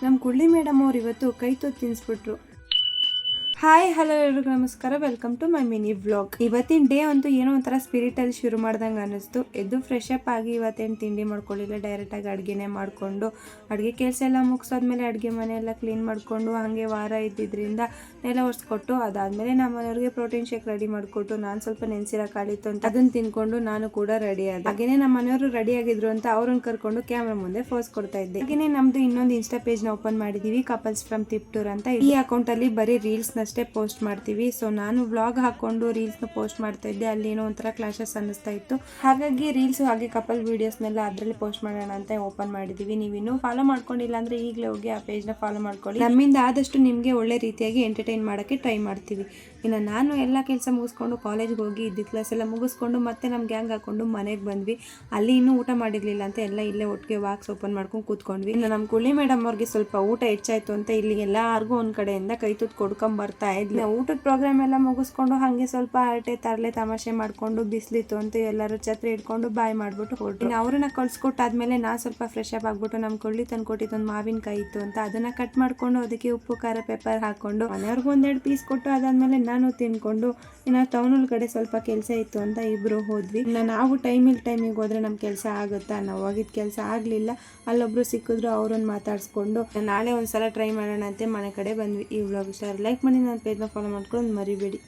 ನಮ್ಮ ಕುಳ್ಳಿ ಮೇಡಮ್ ಅವ್ರು ಇವತ್ತು ಕೈ ತುತ್ತು ತಿನ್ನಿಸ್ಬಿಟ್ರು. ಹಾಯ್ ಹಲೋ ಎಲ್ರಿಗೂ ನಮಸ್ಕಾರ, welcome to my mini vlog. ಇವತ್ತಿನ ಡೇ ಅಂತೂ ಏನೋ ಒಂಥರ ಸ್ಪಿರಿಟಲ್ಲಿ ಶುರು ಮಾಡ್ದಂಗೆ ಅನ್ನಿಸ್ತು. ಎದ್ದು ಫ್ರೆಶ್ ಅಪ್ ಆಗಿ ಇವತ್ತೇನು ತಿಂಡಿ ಮಾಡ್ಕೊಳ್ಳಿಲ್ಲ, ಡೈರೆಕ್ಟಾಗಿ ಅಡುಗೆನೇ ಮಾಡಿಕೊಂಡು ಅಡುಗೆ ಕೆಲಸ ಎಲ್ಲ ಮುಗಿಸಾದ್ಮೇಲೆ ಅಡುಗೆ ಮನೆಯೆಲ್ಲ ಕ್ಲೀನ್ ಮಾಡಿಕೊಂಡು ಹಾಗೆ ವಾರ ಇದ್ದಿದ್ದರಿಂದ ನೆಲ ಒರೆಸ್ಕೊಟ್ಟು ಅದಾದಮೇಲೆ ನಮ್ಮ ಮನೆಯವ್ರಿಗೆ ಪ್ರೋಟೀನ್ ಶೇಕ್ ರೆಡಿ ಮಾಡಿಕೊಟ್ಟು ನಾನು ಸ್ವಲ್ಪ ನೆನೆಸಿರೋಕ್ಕಾಗಿತ್ತು ಅಂತ ಅದನ್ನು ತಿನ್ಕೊಂಡು ನಾನು ಕೂಡ ರೆಡಿ ಆದೆ. ಹಾಗೇನೆ ನಮ್ಮ ಮನೆಯವರು ರೆಡಿ ಆಗಿದ್ರು ಅಂತ ಅವ್ರನ್ನ ಕರ್ಕೊಂಡು ಕ್ಯಾಮ್ರಾ ಮುಂದೆ ಫೋಸ್ ಕೊಡ್ತಾ ಇದ್ದೆ. ಹಾಗೇನೆ ನಮ್ದು ಇನ್ನೊಂದು ಇನ್ಸ್ಟಾ ಪೇಜ್ನ ಓಪನ್ ಮಾಡಿದ್ದೀವಿ, ಕಪಲ್ಸ್ ಫ್ರಮ್ ತಿಪ್ಟೂರ್ ಅಂತ. ಈ ಅಕೌಂಟಲ್ಲಿ ಬರೀ ರೀಲ್ಸ್ನ ಅಷ್ಟೇ ಪೋಸ್ಟ್ ಮಾಡ್ತೀವಿ. ಸೊ ನಾನು ವ್ಲಾಗ್ ಹಾಕೊಂಡು ರೀಲ್ಸ್ನ ಪೋಸ್ಟ್ ಮಾಡ್ತಾ ಇದ್ದೆ. ಅಲ್ಲಿ ಏನೋ ಒಂಥರ ಕ್ಲಾಶಸ್ ಅನ್ನಿಸ್ತಾ ಇತ್ತು, ಹಾಗಾಗಿ ರೀಲ್ಸ್ ಹಾಗೆ ಕಪಲ್ ವಿಡಿಯೋಸ್ನೆಲ್ಲ ಅದರಲ್ಲಿ ಪೋಸ್ಟ್ ಮಾಡೋಣ ಅಂತ ಓಪನ್ ಮಾಡಿದ್ದೀವಿ. ನೀವು ಇನ್ನೂ ಫಾಲೋ ಮಾಡ್ಕೊಂಡಿಲ್ಲ ಅಂದ್ರೆ ಈಗಲೇ ಹೋಗಿ ಆ ಪೇಜ್ನ ಫಾಲೋ ಮಾಡ್ಕೊಳ್ಳಿ. ನಮ್ಮಿಂದ ಆದಷ್ಟು ನಿಮಗೆ ಒಳ್ಳೆ ರೀತಿಯಾಗಿ ಎಂಟರ್ಟೈನ್ ಮಾಡೋಕ್ಕೆ ಟ್ರೈ ಮಾಡ್ತೀವಿ. ಇನ್ನು ನಾನು ಎಲ್ಲ ಕೆಲಸ ಮುಗಿಸ್ಕೊಂಡು ಕಾಲೇಜ್ಗೆ ಹೋಗಿ ಇದ್ದಿದ್ದ ಕ್ಲಾಸ್ ಎಲ್ಲ ಮುಗಿಸ್ಕೊಂಡು ಮತ್ತೆ ನಮ್ಮ ಗ್ಯಾಂಗ್ ಹಾಕೊಂಡು ಮನೆಗೆ ಬಂದ್ವಿ. ಅಲ್ಲಿ ಇನ್ನೂ ಊಟ ಮಾಡಿರಲಿಲ್ಲ ಅಂತ ಎಲ್ಲ ಇಲ್ಲೇ ಒಟ್ಟಿಗೆ ಬಾಕ್ಸ್ ಓಪನ್ ಮಾಡ್ಕೊಂಡು ಕೂತ್ಕೊಂಡ್ವಿ. ಇನ್ನು ನಮ್ಮ ಕುಳ್ಳಿ ಮೇಡಮ್ ಅವ್ರಿಗೆ ಸ್ವಲ್ಪ ಊಟ ಹೆಚ್ಚಾಯ್ತು ಅಂತ ಇಲ್ಲಿ ಎಲ್ಲರಿಗೂ ಒಂದು ಕಡೆಯಿಂದ ಕೈ ತುತ್ತು ಕೊಡ್ಕೊಂಬರ್ತಾ ಇದ್ಲು. ಊಟದ ಪ್ರೋಗ್ರಾಮ್ ಎಲ್ಲ ಮುಗಿಸ್ಕೊಂಡು ಹಾಗೆ ಸ್ವಲ್ಪ ಹರಟೆ ತರಲೆ ತಮಾಷೆ ಮಾಡ್ಕೊಂಡು ಬಿಸಿಲಿತ್ತು ಅಂತ ಎಲ್ಲರೂ ಛತ್ರಿ ಇಟ್ಕೊಂಡು ಬಾಯ್ ಮಾಡ್ಬಿಟ್ಟು ಹೊರಟು. ಇನ್ನು ಅವ್ರನ್ನ ಕಳ್ಸ್ಕೊಟ್ಟಾದ್ಮೇಲೆ ನಾನು ಸ್ವಲ್ಪ ಫ್ರೆಶ್ ಅಪ್ ಆಗ್ಬಿಟ್ಟು ನಮ್ಮ ಕೊಳ್ಳಿ ತಂದ್ಕೊಟ್ಟಿದ್ದೊಂದು ಮಾವಿನಕಾಯಿ ಇತ್ತು ಅಂತ ಅದನ್ನ ಕಟ್ ಮಾಡ್ಕೊಂಡು ಅದಕ್ಕೆ ಉಪ್ಪು ಖಾರ ಪೆಪ್ಪರ್ ಹಾಕೊಂಡು ಮನೆಯವ್ರಿಗೂ 1-2 ಪೀಸ್ ಕೊಟ್ಟು ಅದಾದ್ಮೇಲೆ ನಾನು ತಿನ್ಕೊಂಡು ಇನ್ನು ಟೌನ್ ಕಡೆ ಸ್ವಲ್ಪ ಕೆಲಸ ಇತ್ತು ಅಂತ ಇಬ್ರು ಹೋದ್ವಿ. ನಾವು ಟೈಮಿಗೆ ಹೋದ್ರೆ ನಮ್ಮ ಕೆಲಸ ಆಗುತ್ತಾ, ನಾವು ಹೋಗಿದ್ ಕೆಲಸ ಆಗ್ಲಿಲ್ಲ. ಅಲ್ಲೊಬ್ರು ಸಿಕ್ಕಿದ್ರು, ಅವ್ರನ್ನ ಮಾತಾಡ್ಸ್ಕೊಂಡು ನಾಳೆ ಒಂದ್ಸಲ ಟ್ರೈ ಮಾಡೋಣ ಅಂತ ಮನೆ ಕಡೆ ಬಂದ್ವಿ. ಈ ವ್ಲಾಗ್ ಇಷ್ಟ ಲೈಕ್ ಮಾಡಿ, ನನ್ನ ಪೇಜ್ನ ಫಾಲೋ ಮಾಡ್ಕೊಂಡು ಮರಿಬೇಡಿ.